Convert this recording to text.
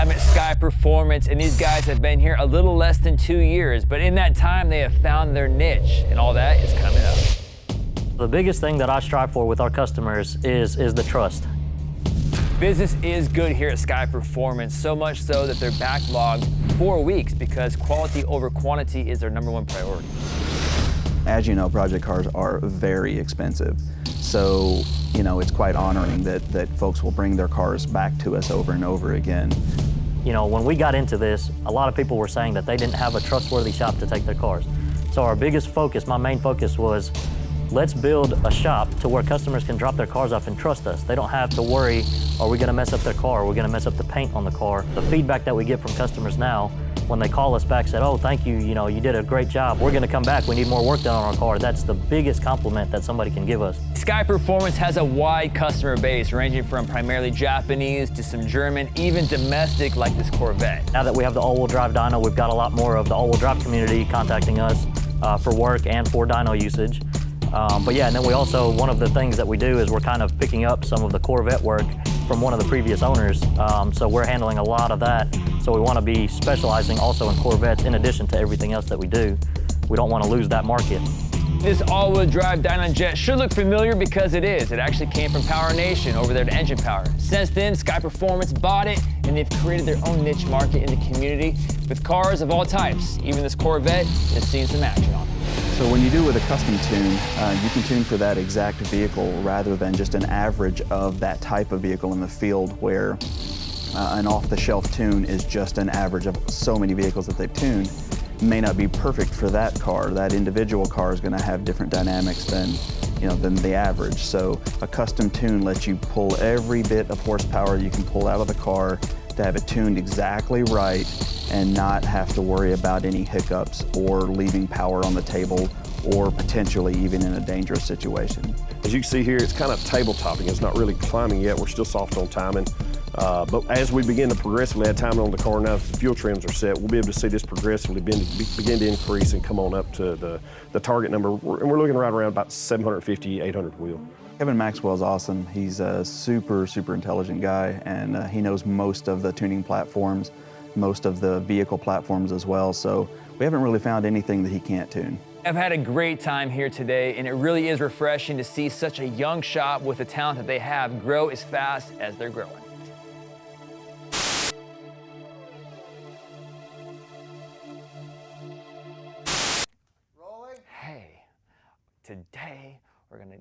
I'm at Sky Performance, and these guys have been here a little less than 2 years, but in that time they have found their niche, and all that is coming up. The biggest thing that I strive for with our customers is the trust. Business is good here at Sky Performance, so much so that they're backlogged 4 weeks because quality over quantity is their #1 priority. As you know, project cars are very expensive. So, you know, it's quite honoring that folks will bring their cars back to us over and over again. You know, when we got into this, a lot of people were saying that they didn't have a trustworthy shop to take their cars. So our biggest focus, my main focus was, let's build a shop to where customers can drop their cars off and trust us. They don't have to worry, are we gonna mess up their car? Are we gonna mess up the paint on the car? The feedback that we get from customers now, when they call us back, said, oh, thank you, you did a great job. We're gonna come back, we need more work done on our car. That's the biggest compliment that somebody can give us. Sky Performance has a wide customer base, ranging from primarily Japanese to some German, even domestic like this Corvette. Now that we have the all-wheel drive dyno, we've got a lot more of the all-wheel drive community contacting us for work and for dyno usage. But yeah, and then we also, one of the things that we do is we're kind of picking up some of the Corvette work from one of the previous owners. So we're handling a lot of that. So we want to be specializing also in Corvettes in addition to everything else that we do. We don't want to lose that market. This all-wheel drive dyno jet should look familiar because it is. It actually came from PowerNation over there to Engine Power. Since then, Sky Performance bought it, and they've created their own niche market in the community with cars of all types. Even this Corvette is seeing some action on it. So when you do with a custom tune, you can tune for that exact vehicle rather than just an average of that type of vehicle in the field where an off-the-shelf tune is just an average of so many vehicles that they've tuned. May not be perfect for that car. That individual car is going to have different dynamics than the average. So a custom tune lets you pull every bit of horsepower you can pull out of the car to have it tuned exactly right and not have to worry about any hiccups or leaving power on the table or potentially even in a dangerous situation. As you can see here, it's kind of tabletopping. It's not really climbing yet. We're still soft on timing. But as we begin to progressively add timing on the car, now that the fuel trims are set, we'll be able to see this progressively begin to increase and come on up to the target number. And we're looking right around about 750, 800 wheel. Kevin Maxwell's awesome. He's a super intelligent guy, and he knows most of the tuning platforms, most of the vehicle platforms as well. So we haven't really found anything that he can't tune. I've had a great time here today, and it really is refreshing to see such a young shop with the talent that they have grow as fast as they're growing. Rolling. Hey, today we're gonna